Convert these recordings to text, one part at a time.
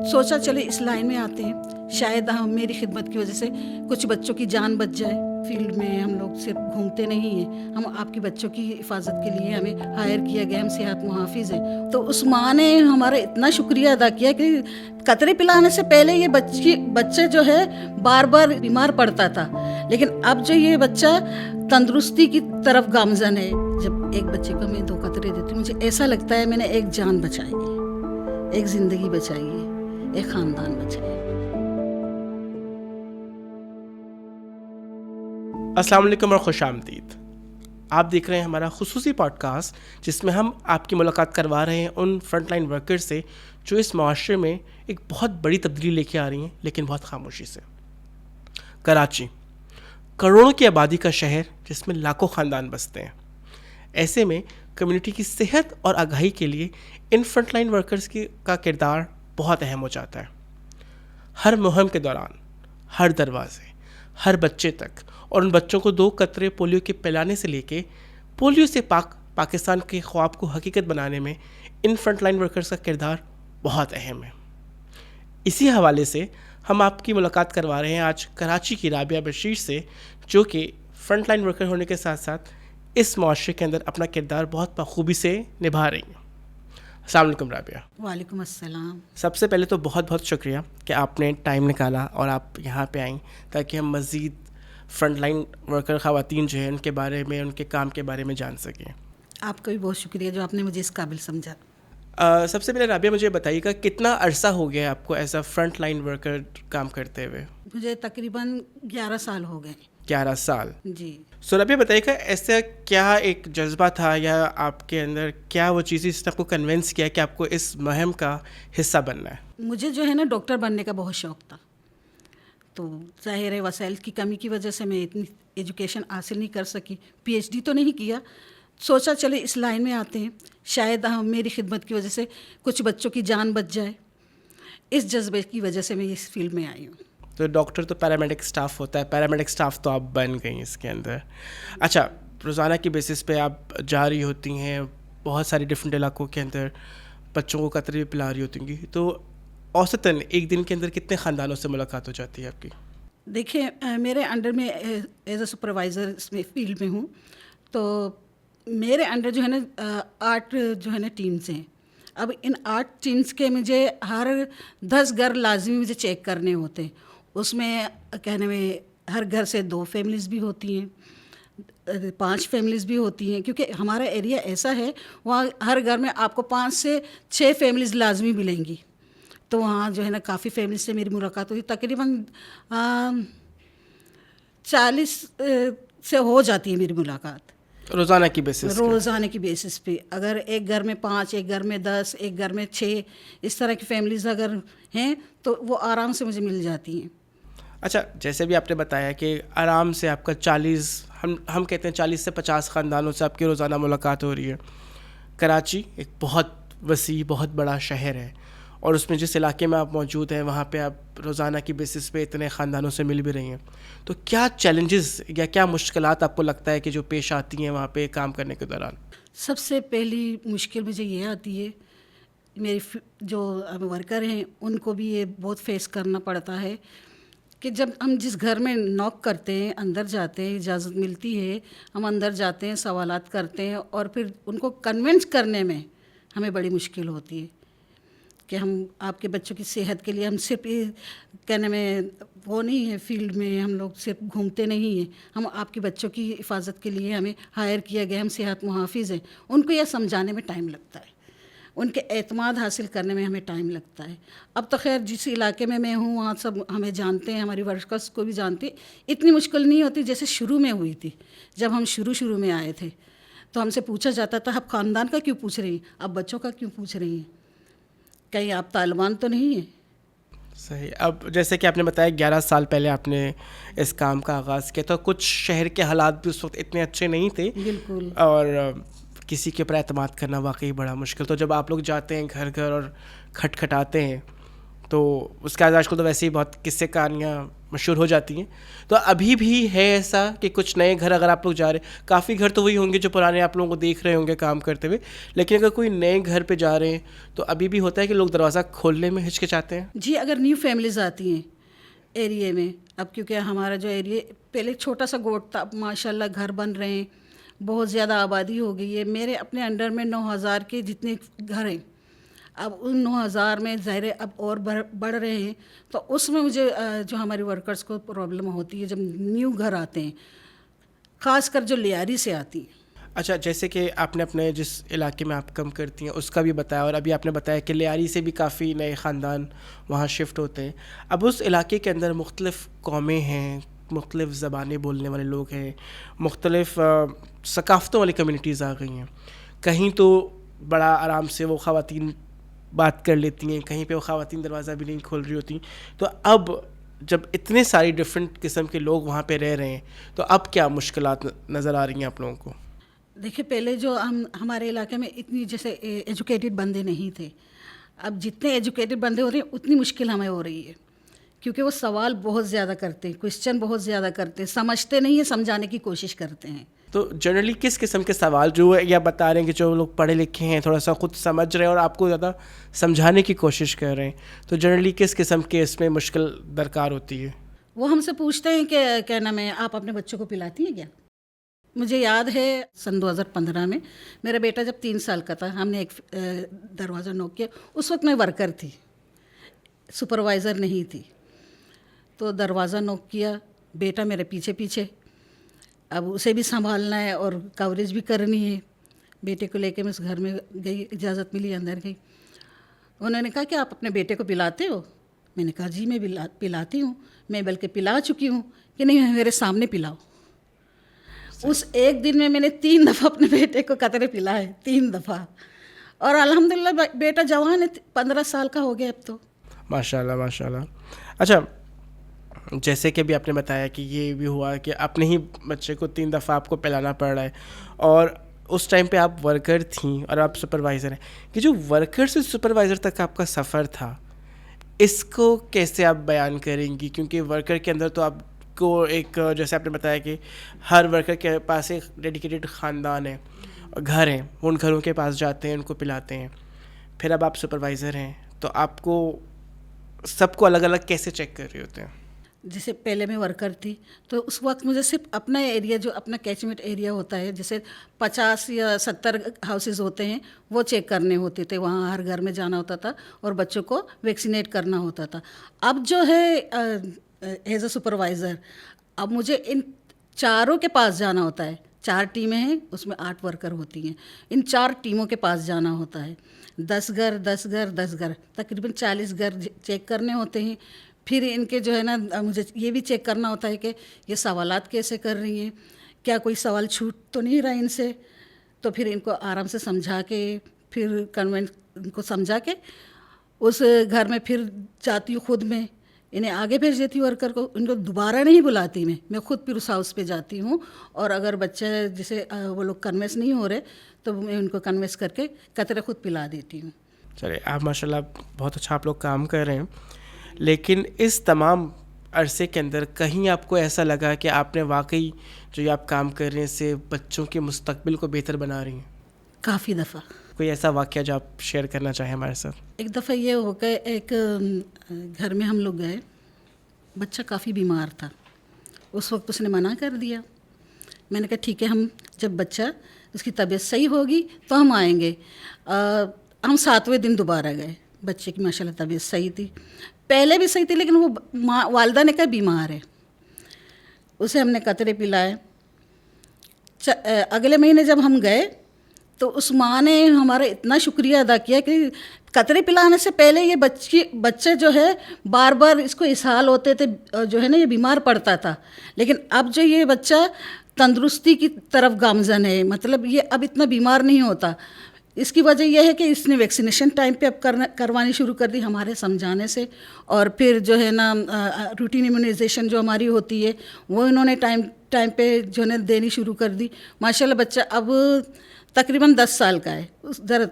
سوچا چلے اس لائن میں آتے ہیں, شاید ہم میری خدمت کی وجہ سے کچھ بچوں کی جان بچ جائے. فیلڈ میں ہم لوگ صرف گھومتے نہیں ہیں, ہم آپ کے بچوں کی حفاظت کے لیے ہمیں ہائر کیا گیا, ہم صحت محافظ ہیں. تو اس ماں نے ہمارا اتنا شکریہ ادا کیا کہ قطرے پلانے سے پہلے یہ بچے جو ہے بار بار بیمار پڑتا تھا, لیکن اب جو یہ بچہ تندرستی کی طرف گامزن ہے. جب ایک بچے کو میں 2 قطرے دیتی ہوں, مجھے ایسا لگتا ہے میں نے ایک جان بچائی ہے, ایک زندگی بچائی ہے, ایک خاندان بچایا. السلام علیکم اور خوش آمدید. آپ دیکھ رہے ہیں ہمارا خصوصی پوڈ کاسٹ جس میں ہم آپ کی ملاقات کروا رہے ہیں ان فرنٹ لائن ورکر سے جو اس معاشرے میں ایک بہت بڑی تبدیلی لے کے آ رہی ہیں, لیکن بہت خاموشی سے. کراچی کروڑوں کی آبادی کا شہر جس میں لاکھوں خاندان بستے ہیں. ایسے میں کمیونٹی کی صحت اور آگاہی کے لیے ان فرنٹ لائن ورکرز کا کردار بہت اہم ہو جاتا ہے. ہر مہم کے دوران ہر دروازے, ہر بچے تک, اور ان بچوں کو 2 قطرے پولیو کے پلانے سے لے کے پولیو سے پاکستان کے خواب کو حقیقت بنانے میں ان فرنٹ لائن ورکرز کا کردار بہت اہم ہے. اسی حوالے سے ہم آپ کی ملاقات کروا رہے ہیں آج کراچی کی رابعہ بشیر سے, جو کہ فرنٹ لائن ورکر ہونے کے ساتھ ساتھ اس معاشرے کے اندر اپنا کردار بہت بخوبی سے نبھا رہی ہیں. السلام علیکم رابعہ. وعلیکم السلام. سب سے پہلے تو بہت بہت شکریہ کہ آپ نے ٹائم نکالا اور آپ یہاں پہ آئیں تاکہ ہم مزید فرنٹ لائن ورکر خواتین جو ہیں ان کے بارے میں, ان کے کام کے بارے میں جان سکیں. آپ کا بھی بہت شکریہ جو آپ نے مجھے اس قابل سمجھا. سب سے پہلے رابعہ مجھے بتائیے گا کتنا عرصہ ہو گیا آپ کو as a front line worker کام کرتے ہوئے؟ مجھے تقریباً 11 سال ہو گئے. 11 سال. جی. سو رابعہ بتائیے گا ایسا کیا ایک جذبہ تھا یا آپ کے اندر کیا وہ چیزیں جس نے آپ کو کنونس کیا کہ آپ کو اس مہم کا حصہ بننا ہے؟ مجھے جو ہے نا ڈاکٹر بننے کا بہت شوق تھا, تو ظاہر ہے وسائل کی کمی کی وجہ سے میں اتنی ایجوکیشن حاصل نہیں کر سکی, PhD تو نہیں کیا. سوچا چلے اس لائن میں آتے ہیں, شاید ہم میری خدمت کی وجہ سے کچھ بچوں کی جان بچ جائے. اس جذبے کی وجہ سے میں اس فیلڈ میں آئی ہوں. تو ڈاکٹر تو پیرامیڈک اسٹاف ہوتا ہے, پیرامیڈک اسٹاف تو آپ بن گئی اس کے اندر. اچھا, روزانہ کی بیسس پہ آپ جا رہی ہوتی ہیں بہت سارے ڈفرینٹ علاقوں کے اندر, بچوں کو قطرے بھی پلا رہی ہوتی ہیں, تو اوسطاً ایک دن کے اندر کتنے خاندانوں سے ملاقات ہو جاتی ہے آپ کی؟ دیکھیں, میرے انڈر میں ایز اے سپروائزر اس میں فیلڈ میں ہوں, تو میرے انڈر جو ہے نا 8 جو ہے نا ٹیمز ہیں. اب ان 8 ٹیمز کے مجھے ہر 10 گھر لازمی مجھے چیک کرنے ہوتے ہیں. اس میں کہنے میں ہر گھر سے 2 فیملیز بھی ہوتی ہیں, 5 فیملیز بھی ہوتی ہیں, کیونکہ ہمارا ایریا ایسا ہے وہاں ہر گھر میں آپ کو 5 سے 6 فیملیز لازمی ملیں گی. تو وہاں جو ہے نا کافی فیملیز سے میری ملاقات ہوئی, تقریباً 40 سے ہو جاتی ہے میری ملاقات روزانہ کی بیسس پہ. اگر ایک گھر میں 5, ایک گھر میں 10, ایک گھر میں 6 اس طرح کی فیملیز اگر ہیں تو وہ آرام سے مجھے مل جاتی ہیں. اچھا, جیسے بھی آپ نے بتایا کہ آرام سے آپ کا 40 ہم کہتے ہیں 40 سے 50 خاندانوں سے آپ کی روزانہ ملاقات ہو رہی ہے. کراچی ایک بہت وسیع بہت بڑا شہر ہے, اور اس میں جس علاقے میں آپ موجود ہیں وہاں پہ آپ روزانہ کی بیسس پہ اتنے خاندانوں سے مل بھی رہی ہیں, تو کیا چیلنجز یا کیا مشکلات آپ کو لگتا ہے کہ جو پیش آتی ہیں وہاں پہ کام کرنے کے دوران؟ سب سے پہلی مشکل مجھے یہ آتی ہے, میری جو ورکر ہیں ان کو بھی یہ بہت فیس کرنا پڑتا ہے کہ جب ہم جس گھر میں نوک کرتے ہیں, اندر جاتے ہیں, اجازت ملتی ہے, ہم اندر جاتے ہیں, سوالات کرتے ہیں, اور پھر ان کو کنونس کرنے میں ہمیں بڑی مشکل ہوتی ہے کہ ہم آپ کے بچوں کی صحت کے لیے ہم صرف کہنے میں وہ نہیں ہے, فیلڈ میں ہم لوگ صرف گھومتے نہیں ہیں, ہم آپ کے بچوں کی حفاظت کے لیے ہمیں ہائر کیا گیا, ہم صحت محافظ ہیں. ان کو یہ سمجھانے میں ٹائم لگتا ہے, ان کے اعتماد حاصل کرنے میں ہمیں ٹائم لگتا ہے. اب تو خیر جس علاقے میں میں ہوں وہاں سب ہمیں جانتے ہیں, ہماری ورکرس کو بھی جانتے ہیں, اتنی مشکل نہیں ہوتی جیسے شروع میں ہوئی تھی. جب ہم شروع میں آئے تھے تو ہم سے پوچھا جاتا تھا آپ خاندان کا کیوں پوچھ رہی ہیں, آپ بچوں کا کیوں پوچھ رہی ہیں, کہیں آپ طالبان تو نہیں ہیں. صحیح. اب جیسے کہ آپ نے بتایا 11 سال پہلے آپ نے اس کام کا آغاز کیا, تو کچھ شہر کے حالات بھی اس وقت اتنے اچھے نہیں تھے, بالکل, اور کسی کے اوپر اعتماد کرنا واقعی بڑا مشکل. تو جب آپ لوگ جاتے ہیں گھر اور کھٹکھٹاتے ہیں تو اس کے آج کل تو ویسے ہی بہت قصے کہانیاں مشہور ہو جاتی ہیں. تو ابھی بھی ہے ایسا کہ کچھ نئے گھر اگر آپ لوگ جا رہے ہیں, کافی گھر تو وہی ہوں گے جو پرانے آپ لوگوں کو دیکھ رہے ہوں گے کام کرتے ہوئے, لیکن اگر کوئی نئے گھر پہ جا رہے ہیں تو ابھی بھی ہوتا ہے کہ لوگ دروازہ کھولنے میں ہچکچاتے ہیں؟ جی اگر نیو فیملیز آتی ہیں ایریے میں, اب کیونکہ ہمارا جو ایریا پہلے چھوٹا سا گوٹ تھا, اب ماشاء اللہ گھر بن رہے ہیں, بہت زیادہ آبادی ہو گئی ہے. میرے اپنے انڈر میں 9,000 کے جتنے گھر ہیں, اب ان 9,000 میں ظاہر اب اور بڑھ رہے ہیں, تو اس میں مجھے جو ہماری ورکرز کو پرابلم ہوتی ہے جب نیو گھر آتے ہیں, خاص کر جو لیاری سے آتی ہیں. اچھا, جیسے کہ آپ نے اپنے جس علاقے میں آپ کم کرتی ہیں اس کا بھی بتایا, اور ابھی آپ نے بتایا کہ لیاری سے بھی کافی نئے خاندان وہاں شفٹ ہوتے ہیں. اب اس علاقے کے اندر مختلف قومیں ہیں, مختلف زبانیں بولنے والے لوگ ہیں, مختلف ثقافتوں والی کمیونٹیز آ گئی ہیں. کہیں تو بڑا آرام سے وہ خواتین بات کر لیتی ہیں, کہیں پہ وہ خواتین دروازہ بھی نہیں کھول رہی ہوتی. تو اب جب اتنے ساری ڈفرینٹ قسم کے لوگ وہاں پہ رہ رہے ہیں تو اب کیا مشکلات نظر آ رہی ہیں آپ لوگوں کو؟ دیکھیں پہلے جو ہمارے علاقے میں اتنی جیسے ایجوکیٹڈ بندے نہیں تھے, اب جتنے ایجوکیٹڈ بندے ہو رہے ہیں اتنی مشکل ہمیں ہو رہی ہے, کیونکہ وہ سوال بہت زیادہ کرتے ہیں, کوشچن بہت زیادہ کرتے ہیں, سمجھتے نہیں ہیں, سمجھانے کی کوشش کرتے ہیں. تو جنرلی کس قسم کے سوال جو ہے, یا بتا رہے ہیں کہ جو لوگ پڑھے لکھے ہیں, تھوڑا سا خود سمجھ رہے ہیں اور آپ کو زیادہ سمجھانے کی کوشش کر رہے ہیں, تو جنرلی کس قسم کے اس میں مشکل درکار ہوتی ہے؟ وہ ہم سے پوچھتے ہیں کہ کیا نام ہے, آپ اپنے بچوں کو پلاتی ہیں کیا؟ مجھے یاد ہے سن 2015 میں میرا بیٹا جب 3 سال کا تھا, ہم نے ایک دروازہ نوک کیا. اس وقت میں ورکر تھی, سپروائزر نہیں تھی. تو دروازہ نوک کیا, بیٹا میرے پیچھے پیچھے, اب اسے بھی سنبھالنا ہے اور کوریج بھی کرنی ہے. بیٹے کو لے کے میں اس گھر میں گئی, اجازت ملی, اندر گئی. انہوں نے کہا کہ آپ اپنے بیٹے کو پلاتے ہو؟ میں نے کہا جی میں پلاتی ہوں, میں بلکہ پلا چکی ہوں. کہ نہیں میرے سامنے پلاؤ. اس ایک دن میں نے 3 دفعہ اپنے بیٹے کو قطرے پلائے, 3 دفعہ, اور الحمدللہ بیٹا جوان ہے, 15 سال کا ہو گیا اب تو. ماشاء اللہ ماشاء اللہ. اچھا, جیسے کہ بھی آپ نے بتایا کہ یہ بھی ہوا کہ اپنے ہی بچے کو 3 دفعہ آپ کو پلانا پڑ رہا ہے, اور اس ٹائم پہ آپ ورکر تھیں اور آپ سپروائزر ہیں, کہ جو ورکر سے سپروائزر تک آپ کا سفر تھا, اس کو کیسے آپ بیان کریں گی؟ کیونکہ ورکر کے اندر تو آپ کو ایک, جیسے آپ نے بتایا کہ ہر ورکر کے پاس ایک ڈیڈیکیٹڈ خاندان ہے, گھر ہیں, وہ ان گھروں کے پاس جاتے ہیں, ان کو پلاتے ہیں. پھر اب آپ سپروائزر ہیں تو آپ کو سب کو الگ الگ کیسے چیک کر رہے ہوتے ہیں؟ جیسے پہلے میں ورکر تھی تو اس وقت مجھے صرف اپنا ایریا, جو اپنا کیچمنٹ ایریا ہوتا ہے, جیسے 50 یا 70 ہاؤسز ہوتے ہیں, وہ چیک کرنے ہوتے تھے. وہاں ہر گھر میں جانا ہوتا تھا اور بچوں کو ویکسینیٹ کرنا ہوتا تھا. اب جو ہے ایز اے سپروائزر, اب مجھے ان چاروں کے پاس جانا ہوتا ہے. 4 ٹیمیں ہیں, اس میں 8 ورکر ہوتی ہیں. ان 4 ٹیموں کے پاس جانا ہوتا ہے. 10 گھر 10 گھر 10 گھر, تقریباً 40 گھر چیک کرنے ہوتے ہیں. پھر ان کے جو ہے نا, مجھے یہ بھی چیک کرنا ہوتا ہے کہ یہ سوالات کیسے کر رہی ہیں, کیا کوئی سوال چھوٹ تو نہیں رہا ان سے. تو پھر ان کو آرام سے سمجھا کے, پھر کنوینس ان کو سمجھا کے اس گھر میں پھر جاتی ہوں خود میں, انہیں آگے بھیج دیتی ہوں ورکر کو. ان کو دوبارہ نہیں بلاتی, میں خود پھر اس ہاؤس پہ جاتی ہوں, اور اگر بچہ جسے وہ لوگ کنوینس نہیں ہو رہے تو میں ان کو کنوینس کر کے قطرے خود پلا دیتی ہوں. چلے, آپ ماشاء اللہ بہت اچھا آپ لوگ کام کر رہے ہیں, لیکن اس تمام عرصے کے اندر کہیں آپ کو ایسا لگا کہ آپ نے واقعی جو یہ آپ کام کر رہے ہیں اس سے بچوں کے مستقبل کو بہتر بنا رہی ہیں؟ کافی دفعہ. کوئی ایسا واقعہ جو آپ شیئر کرنا چاہیں ہمارے ساتھ؟ ایک دفعہ یہ ہو گئے, ایک گھر میں ہم لوگ گئے, بچہ کافی بیمار تھا. اس وقت اس نے منع کر دیا. میں نے کہا ٹھیک ہے, ہم جب بچہ اس کی طبیعت صحیح ہوگی تو ہم آئیں گے. ہم 7ویں دن دوبارہ گئے. بچے کی ماشاء اللہ طبیعت صحیح تھی, پہلے بھی صحیح تھی, لیکن وہ والدہ نے کہا بیمار ہے. اسے ہم نے قطرے پلائے. اگلے مہینے جب ہم گئے تو اس ماں نے ہمارا اتنا شکریہ ادا کیا کہ قطرے پلانے سے پہلے یہ بچے جو ہے بار بار اس کو اسہال ہوتے تھے, جو ہے نا یہ بیمار پڑتا تھا, لیکن اب جو یہ بچہ تندرستی کی طرف گامزن ہے, مطلب یہ اب اتنا بیمار نہیں ہوتا. اس کی وجہ یہ ہے کہ اس نے ویکسینیشن ٹائم پہ اب کروانی شروع کر دی ہمارے سمجھانے سے, اور پھر جو ہے نا روٹین امیونائزیشن جو ہماری ہوتی ہے وہ انہوں نے ٹائم پہ جو ہے نا دینی شروع کر دی. ماشاءاللہ بچہ اب تقریباً 10 سال کا ہے. ذرا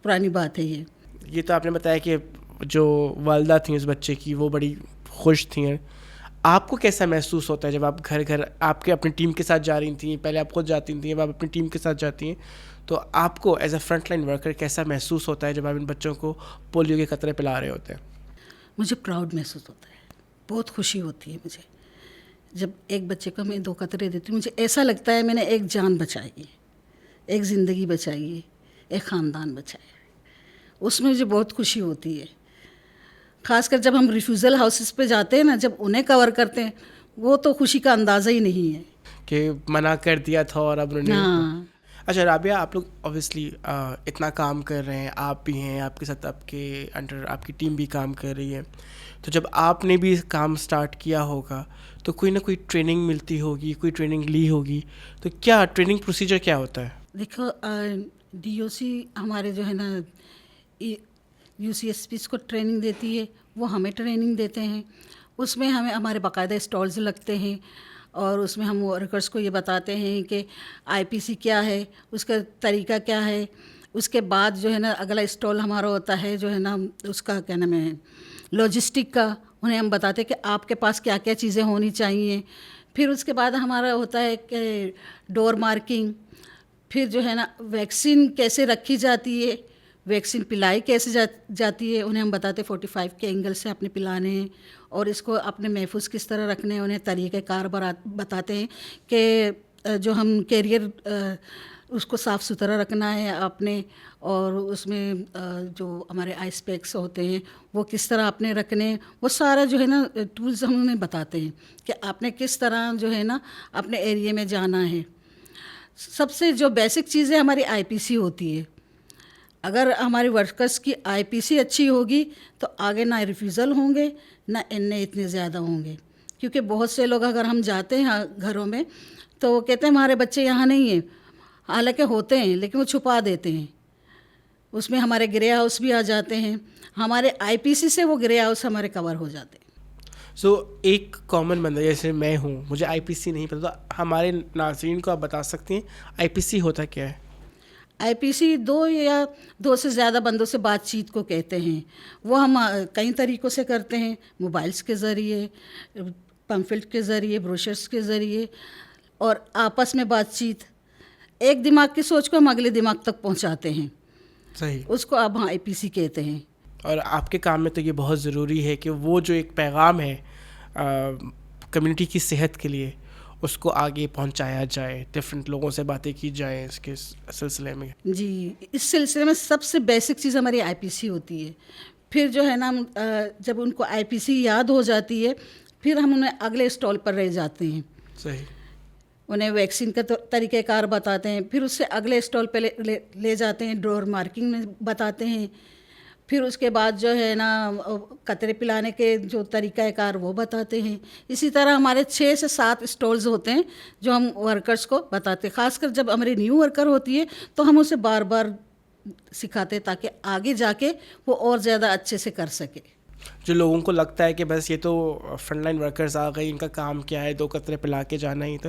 پرانی بات ہے یہ. یہ تو آپ نے بتایا کہ جو والدہ تھیں اس بچے کی وہ بڑی خوش تھیں. آپ کو کیسا محسوس ہوتا ہے جب آپ گھر گھر آپ کے اپنی ٹیم کے ساتھ جا رہی تھیں؟ پہلے آپ خود جاتی تھیں، اب آپ اپنی ٹیم کے ساتھ جاتی ہیں، تو آپ کو as a front line worker کیسا محسوس ہوتا ہے جب آپ ان بچوں کو پولیو کے قطرے پلا رہے ہوتے ہیں؟ مجھے پراؤڈ محسوس ہوتا ہے، بہت خوشی ہوتی ہے مجھے جب ایک بچے کو میں 2 قطرے دیتی ہوں. مجھے ایسا لگتا ہے میں نے ایک جان بچائی ہے، ایک زندگی بچائی ہے، ایک خاندان بچایا ہے. اس میں مجھے بہت خوشی ہوتی ہے. خاص کر جب ہم ریفیوزل ہاؤسز پہ جاتے ہیں نا، جب انہیں کور کرتے ہیں، وہ تو خوشی کا اندازہ ہی نہیں ہے. کہ منع کر دیا تھا اور اب انہوں نے. ہاں. اچھا رابعہ، آپ لوگ اوبیسلی اتنا کام کر رہے ہیں، آپ بھی ہیں، آپ کے ساتھ آپ کے انڈر آپ کی ٹیم بھی کام کر رہی ہے، تو جب آپ نے بھی کام سٹارٹ کیا ہوگا تو کوئی نہ کوئی ٹریننگ ملتی ہوگی، کوئی ٹریننگ لی ہوگی، تو کیا ٹریننگ پروسیجر کیا ہوتا ہے؟ دیکھو ڈی او سی ہمارے جو ہے نا یو سی ایس پیز کو ٹریننگ دیتی ہے، وہ ہمیں ٹریننگ دیتے ہیں. اس میں ہمیں ہمارے باقاعدہ اسٹالز لگتے ہیں اور اس میں ہم ورکرس کو یہ بتاتے ہیں کہ آئی پی سی کیا ہے، اس کا طریقہ کیا ہے. اس کے بعد جو ہے نا اگلا اسٹال ہمارا ہوتا ہے جو ہے نا اس کا کیا نام ہے لاجسٹک کا. انہیں ہم بتاتے ہیں کہ آپ کے پاس کیا کیا چیزیں ہونی چاہیے. پھر اس کے بعد ہمارا ہوتا ہے کہ ڈور مارکنگ، پھر جو ہے نا ویکسین کیسے رکھی جاتی ہے، ویکسین پلائی کیسے جاتی ہے. انہیں ہم بتاتے 45 کے اینگل سے اپنے پلانے ہیں اور اس کو اپنے محفوظ کس طرح رکھنے ہیں. انہیں طریقہ کار بتاتے ہیں کہ جو ہم کیریئر اس کو صاف ستھرا رکھنا ہے اپنے، اور اس میں جو ہمارے آئس پیکس ہوتے ہیں وہ کس طرح اپنے رکھنے ہیں. وہ سارا جو ہے نا ٹولز ہم انہیں بتاتے ہیں کہ آپ نے کس طرح جو ہے نا اپنے ایریے میں جانا ہے. سب سے جو بیسک چیزیں ہماری آئی پی سی ہوتی ہے. اگر ہماری ورکرس کی آئی پی سی اچھی ہوگی تو آگے نہ ریفیوزل ہوں گے، نہ ان اتنے زیادہ ہوں گے. کیونکہ بہت سے لوگ اگر ہم جاتے ہیں گھروں میں تو وہ کہتے ہیں ہمارے بچے یہاں نہیں ہیں، حالانکہ ہوتے ہیں لیکن وہ چھپا دیتے ہیں. اس میں ہمارے گرے ہاؤس بھی آ جاتے ہیں، ہمارے آئی پی سی سے وہ گرے ہاؤس ہمارے کور ہو جاتے ہیں. سو ایک کامن بندہ جیسے میں ہوں، مجھے آئی پی سی نہیں پتا، تو ہمارے ناظرین کو آپ بتا سکتے ہیں آئی پی سی ہوتا کیا ہے؟ آئی پی سی 2 یا 2 سے زیادہ بندوں سے بات چیت کو کہتے ہیں. وہ ہم کئی طریقوں سے کرتے ہیں، موبائلس کے ذریعے، پمفلٹ کے ذریعے، بروشرس کے ذریعے، اور آپس میں بات چیت. ایک دماغ کی سوچ کو ہم اگلے دماغ تک پہنچاتے ہیں. صحیح. اس کو اب آئی پی سی کہتے ہیں. اور آپ کے کام میں تو یہ بہت ضروری ہے کہ وہ جو ایک پیغام ہے کمیونٹی کی صحت کے لیے، اس کو آگے پہنچایا جائے، ڈفرینٹ لوگوں سے باتیں کی جائیں اس کے سلسلے میں. جی، اس سلسلے میں سب سے بیسک چیز ہماری آئی پی سی ہوتی ہے. پھر جو ہے نا جب ان کو آئی پی سی یاد ہو جاتی ہے پھر ہم انہیں اگلے اسٹال پر رہ جاتے ہیں. صحیح. انہیں ویکسین کا طریقہ کار بتاتے ہیں، پھر اس سے اگلے اسٹال پہ لے جاتے ہیں، ڈور مارکنگ میں بتاتے ہیں. پھر اس کے بعد جو ہے نا قطرے پلانے کے جو طریقہ کار وہ بتاتے ہیں. اسی طرح ہمارے 6 سے 7 اسٹالز ہوتے ہیں جو ہم ورکرز کو بتاتے ہیں. خاص کر جب ہماری نیو ورکر ہوتی ہے تو ہم اسے بار بار سکھاتے تاکہ آگے جا کے وہ اور زیادہ اچھے سے کر سکے. جو لوگوں کو لگتا ہے کہ بس یہ تو فرنٹ لائن ورکرز آ گئی، ان کا کام کیا ہے 2 قطرے پلا کے جانا ہی، تو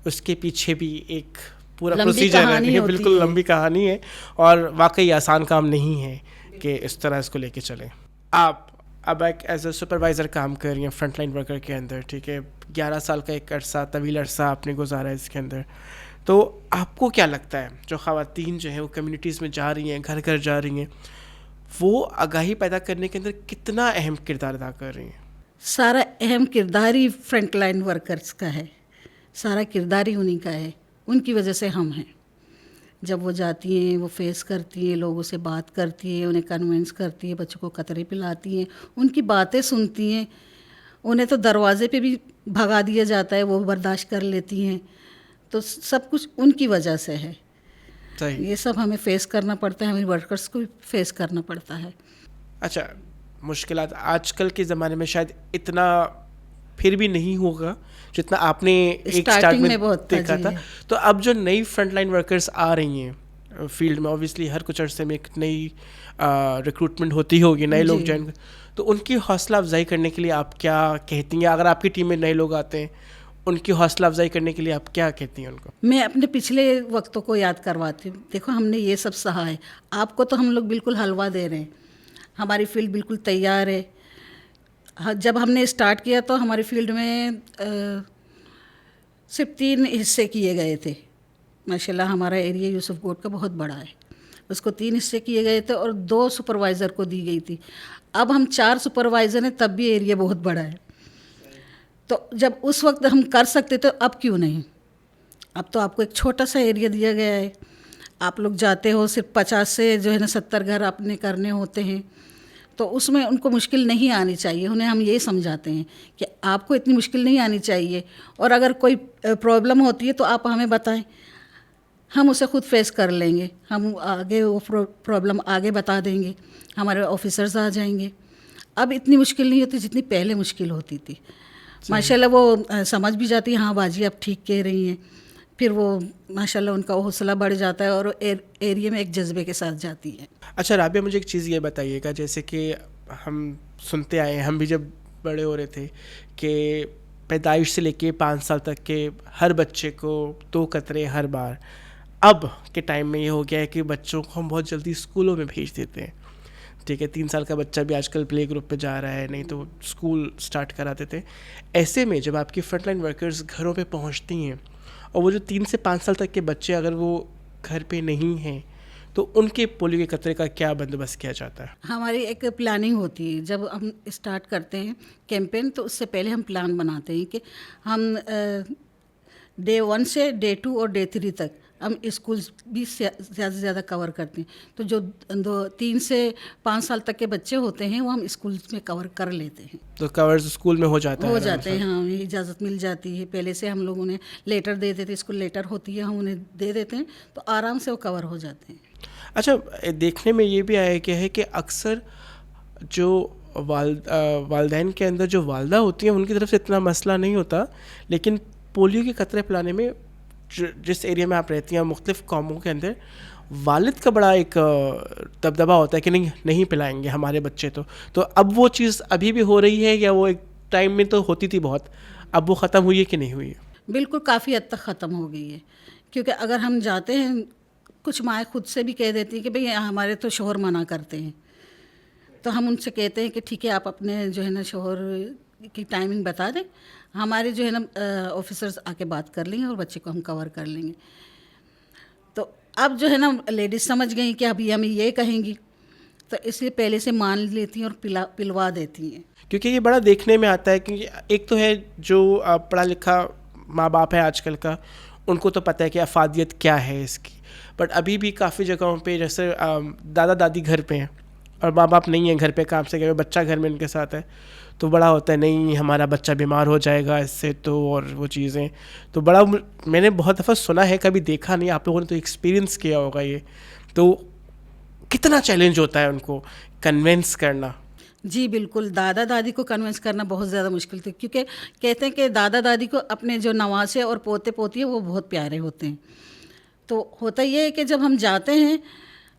اس کے پیچھے بھی ایک پورا پروسیجر ہے، بالکل لمبی کہانی ہے اور واقعی آسان کام نہیں ہے کہ اس طرح اس کو لے کے چلیں. آپ اب ایک ایز اے سپروائزر کام کر رہی ہیں فرنٹ لائن ورکر کے اندر، ٹھیک ہے، 11 سال کا ایک عرصہ، طویل عرصہ آپ نے گزارا ہے اس کے اندر. تو آپ کو کیا لگتا ہے جو خواتین جو ہیں وہ کمیونٹیز میں جا رہی ہیں، گھر گھر جا رہی ہیں، وہ آگاہی پیدا کرنے کے اندر کتنا اہم کردار ادا کر رہی ہیں؟ سارا اہم کردار ہی فرنٹ لائن ورکرز کا ہے، سارا کردار ہی انہیں کا ہے. ان کی وجہ سے ہم ہیں. جب وہ جاتی ہیں، وہ فیس کرتی ہیں، لوگوں سے بات کرتی ہیں، انہیں کنونس کرتی ہیں، بچوں کو قطرے پلاتی ہیں، ان کی باتیں سنتی ہیں. انہیں تو دروازے پہ بھی بھگا دیا جاتا ہے، وہ برداشت کر لیتی ہیں. تو سب کچھ ان کی وجہ سے ہے. یہ سب ہمیں فیس کرنا پڑتا ہے، ہمیں ورکرز کو بھی فیس کرنا پڑتا ہے. اچھا، مشکلات آج کل کے زمانے میں شاید اتنا پھر بھی نہیں ہوگا جتنا آپ نے ایک اسٹارٹ میں دیکھا تھا. تو اب جو نئی فرنٹ لائن ورکرز آ رہی ہیں فیلڈ میں، اوبیسلی ہر کچھ عرصے میں ایک نئی ریکروٹمنٹ ہوتی ہوگی، نئے لوگ جوائن، تو ان کی حوصلہ افزائی کرنے کے لیے آپ کیا کہتی ہیں؟ اگر آپ کی ٹیم میں نئے لوگ آتے ہیں، ان کی حوصلہ افزائی کرنے کے لیے آپ کیا کہتی ہیں ان کو؟ میں اپنے پچھلے وقتوں کو یاد کرواتی ہوں. دیکھو ہم نے یہ سب سہا ہے، آپ کو تو ہم لوگ بالکل حلوہ دے رہے ہیں. ہماری فیلڈ بالکل تیار ہے. جب ہم نے اسٹارٹ کیا تو ہماری فیلڈ میں صرف 3 حصے کیے گئے تھے. ماشاء اللہ ہمارا ایریا یوسف کوٹ کا بہت بڑا ہے, اس کو 3 حصے کیے گئے تھے اور 2 سپروائزر کو دی گئی تھی. اب ہم 4 سپروائزر ہیں, تب بھی ایریا بہت بڑا ہے. تو جب اس وقت ہم کر سکتے تو اب کیوں نہیں. اب تو آپ کو ایک چھوٹا سا ایریا دیا گیا ہے, آپ لوگ جاتے ہو, صرف 50 سے 70 گھر اپنے کرنے ہوتے ہیں. تو اس میں ان کو مشکل نہیں آنی چاہیے. انہیں ہم یہی سمجھاتے ہیں کہ آپ کو اتنی مشکل نہیں آنی چاہیے, اور اگر کوئی پرابلم ہوتی ہے تو آپ ہمیں بتائیں, ہم اسے خود فیس کر لیں گے. ہم آگے وہ پرابلم آگے بتا دیں گے, ہمارے آفیسرز آ جائیں گے. اب اتنی مشکل نہیں ہوتی جتنی پہلے مشکل ہوتی تھی. ماشاء اللہ وہ سمجھ بھی جاتی ہے, ہاں باجی آپ ٹھیک کہہ رہی ہیں. پھر وہ ماشاء اللہ ان کا حوصلہ بڑھ جاتا ہے اور ایریا میں ایک جذبے کے ساتھ جاتی ہے. اچھا رابعہ, مجھے ایک چیز یہ بتائیے گا, جیسے کہ ہم سنتے آئے ہیں, ہم بھی جب بڑے ہو رہے تھے, کہ پیدائش سے لے کے 5 سال تک کے ہر بچے کو 2 قطرے ہر بار. اب کے ٹائم میں یہ ہو گیا ہے کہ بچوں کو ہم بہت جلدی اسکولوں میں بھیج دیتے ہیں. ٹھیک ہے, 3 سال کا بچہ بھی آج کل پلے گروپ پہ جا رہا ہے, نہیں تو اسکول اسٹارٹ کراتے تھے. ایسے میں جب آپ کی فرنٹ لائن ورکرز گھروں پہ پہنچتی ہیں, اور وہ جو 3 سے 5 سال تک کے بچے اگر وہ گھر پہ نہیں ہیں, تو ان کے پولیو کے قطرے کا کیا بندوبست کیا جاتا ہے؟ ہماری ایک پلاننگ ہوتی ہے. جب ہم اسٹارٹ کرتے ہیں کیمپین تو اس سے پہلے ہم پلان بناتے ہیں کہ ہم ڈے 1 سے ڈے 2 اور ڈے 3 تک ہم اسکولس بھی زیادہ سے زیادہ کور کرتے ہیں. تو جو 3 سے 5 سال تک کے بچے ہوتے ہیں وہ ہم اسکولس میں کور کر لیتے ہیں. تو کورز اسکول میں ہو جاتا ہے؟ ہو جاتے ہیں, ہاں, ہمیں اجازت مل جاتی ہے. پہلے سے ہم لوگ انہیں لیٹر دے دیتے, اسکول لیٹر ہوتی ہے, ہم انہیں دے دیتے ہیں, تو آرام سے وہ کور ہو جاتے ہیں. اچھا, دیکھنے میں یہ بھی آیا کیا ہے کہ اکثر جو والدین کے اندر جو والدہ ہوتی ہیں ان کی طرف سے اتنا مسئلہ نہیں ہوتا, لیکن پولیو کے قطرے پلانے میں جس ایریا میں آپ رہتی ہیں, مختلف قوموں کے اندر والد کا بڑا ایک دبدبہ ہوتا ہے کہ نہیں پلائیں گے ہمارے بچے. تو اب وہ چیز ابھی بھی ہو رہی ہے, یا وہ ایک ٹائم میں تو ہوتی تھی بہت, اب وہ ختم ہوئی ہے کہ نہیں ہوئی ہے؟ بالکل کافی حد تک ختم ہو گئی ہے. کیونکہ اگر ہم جاتے ہیں, کچھ مائیں خود سے بھی کہہ دیتی ہیں کہ بھئی ہمارے تو شوہر منع کرتے ہیں, تو ہم ان سے کہتے ہیں کہ ٹھیک ہے آپ اپنے شوہر کی ٹائمنگ بتا دیں, ہمارے آفیسرز آ کے بات کر لیں گے اور بچے کو ہم کور کر لیں گے. تو اب لیڈیز سمجھ گئیں کہ ابھی ہمیں یہ کہیں گی, تو اس لیے پہلے سے مان لیتی ہیں اور پلوا دیتی ہیں. کیونکہ یہ بڑا دیکھنے میں آتا ہے کہ ایک تو ہے جو پڑھا لکھا ماں باپ ہے آج کل کا, ان کو تو پتہ ہے کہ افادیت کیا ہے اس کی, بٹ ابھی بھی کافی جگہوں پہ جیسے دادا دادی گھر پہ ہیں اور ماں باپ نہیں ہیں گھر پہ, کام سے گئے, بچہ گھر میں ان کے ساتھ ہے, تو بڑا ہوتا ہے نہیں ہمارا بچہ بیمار ہو جائے گا اس سے, تو اور وہ چیزیں تو بڑا میں نے بہت دفعہ سنا ہے, کبھی دیکھا نہیں, آپ لوگوں نے تو ایکسپیرینس کیا ہوگا یہ, تو کتنا چیلنج ہوتا ہے ان کو کنونس کرنا. جی بالکل, دادا دادی کو کنونس کرنا بہت زیادہ مشکل تھی, کیونکہ کہتے ہیں کہ دادا دادی کو اپنے جو نواسے اور پوتے پوتی ہیں وہ بہت پیارے ہوتے ہیں. تو ہوتا یہ ہے کہ جب ہم جاتے ہیں,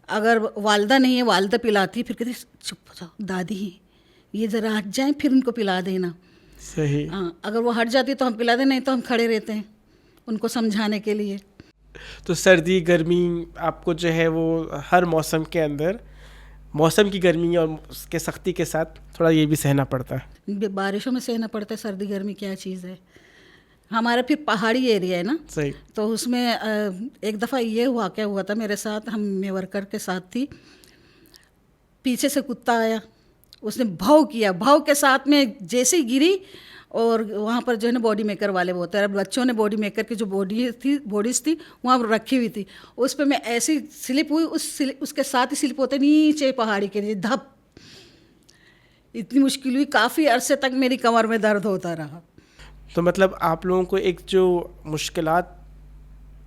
اگر والدہ نہیں ہے, والدہ پلاتی, پھر کہتے چپ ہو جاؤ, دادی ہیں یہ ذرا ہٹ جائیں پھر ان کو پلا دینا. صحیح. ہاں, اگر وہ ہٹ جاتی تو ہم پلا دیں, نہیں تو ہم کھڑے رہتے ہیں ان کو سمجھانے کے لیے. تو سردی گرمی آپ کو جو ہے وہ ہر موسم کے اندر موسم کی گرمی اور اس کے سختی کے ساتھ تھوڑا یہ بھی سہنا پڑتا ہے. بارشوں میں سہنا پڑتا ہے, سردی گرمی کیا چیز ہے. ہمارا پھر پہاڑی ایریا ہے نا, صحیح. تو اس میں ایک دفعہ یہ واقعہ ہوا تھا میرے ساتھ, میں ورکر کے ساتھ تھی, پیچھے سے کتا آیا, اس نے بھاؤ کیا, بھاؤ کے ساتھ میں جیسے ہی گری, اور وہاں پر باڈی میکر والے وہ ہوتے ہیں, بچوں نے باڈی میکر کی جو باڈیز تھی وہاں پر رکھی ہوئی تھی, اس پہ میں ایسی سلپ ہوئی, اس کے ساتھ ہی سلپ ہوتے نیچے پہاڑی کے نیچے دھپ. اتنی مشکل ہوئی, کافی عرصے تک میری کمر میں درد ہوتا رہا. تو مطلب آپ لوگوں کو ایک جو مشکلات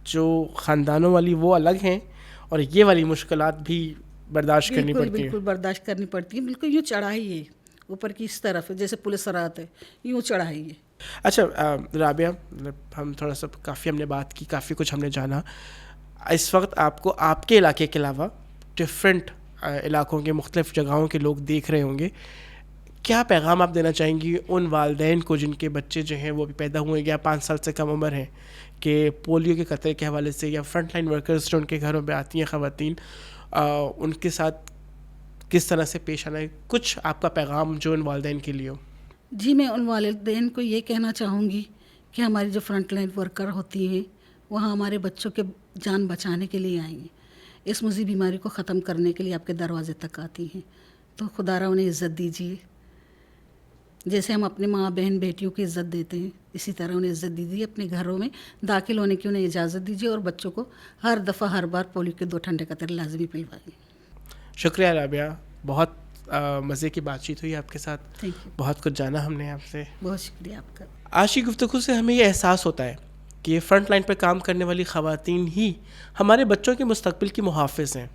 جو خاندانوں والی وہ الگ ہیں, اور یہ والی مشکلات بھی برداشت کرنی پڑتی ہیں. بالکل برداشت کرنی پڑتی ہے. بالکل یوں چڑھائی ہے اوپر کی اس طرف, جیسے پولیس رات ہے یوں چڑھائی ہے. اچھا رابعہ, ہم تھوڑا سا کافی ہم نے بات کی, کافی کچھ ہم نے جانا. اس وقت آپ کو آپ کے علاقے کے علاوہ ڈفرینٹ علاقوں کے مختلف جگہوں کے لوگ دیکھ رہے ہوں گے, کیا پیغام آپ دینا چاہیں گی ان والدین کو جن کے بچے جو ہیں وہ بھی پیدا ہوئے یا 5 سال سے کم عمر ہیں, کہ پولیو کے قطرے کے حوالے سے, یا فرنٹ لائن ورکرز جو ان کے گھروں پہ آتی ہیں خواتین, ان کے ساتھ کس طرح سے پیش آنا ہے, کچھ آپ کا پیغام جو ان والدین کے لیے ہو؟ جی میں ان والدین کو یہ کہنا چاہوں گی کہ ہماری جو فرنٹ لائن ورکر ہوتی ہیں وہاں ہمارے بچوں کے جان بچانے کے لیے آئی ہیں، اس مزید بیماری کو ختم کرنے کے لیے آپ کے دروازے تک آتی ہیں، تو خدا را انہیں عزت دیجیے، جیسے ہم اپنے ماں بہن بیٹیوں کی عزت دیتے ہیں اسی طرح انہیں عزت دیجیے، اپنے گھروں میں داخل ہونے کی انہیں اجازت دیجیے اور بچوں کو ہر دفعہ ہر بار پولیو کے 2 ٹھنڈے قطرے لازمی پلوائیے۔ شکریہ رابعہ، بہت مزے کی بات چیت ہوئی آپ کے ساتھ، تھینک یو، بہت کچھ جانا ہم نے آپ سے۔ بہت شکریہ آپ کا۔ آج کی گفتگو سے ہمیں یہ احساس ہوتا ہے کہ یہ فرنٹ لائن پہ کام کرنے والی خواتین ہی ہمارے بچوں کے مستقبل کی محافظ ہیں،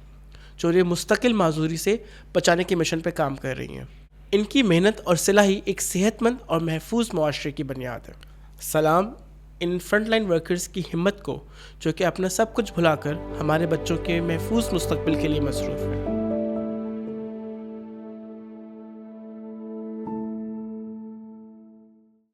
جو یہ مستقل معذوری سے بچانے کے مشن پہ کام کر رہی ہیں۔ ان کی محنت اور صلاح ہی ایک صحت مند اور محفوظ معاشرے کی بنیاد ہے۔ سلام ان فرنٹ لائن ورکرز کی ہمت کو، جو کہ اپنا سب کچھ بھلا کر ہمارے بچوں کے محفوظ مستقبل کے لیے مصروف ہیں۔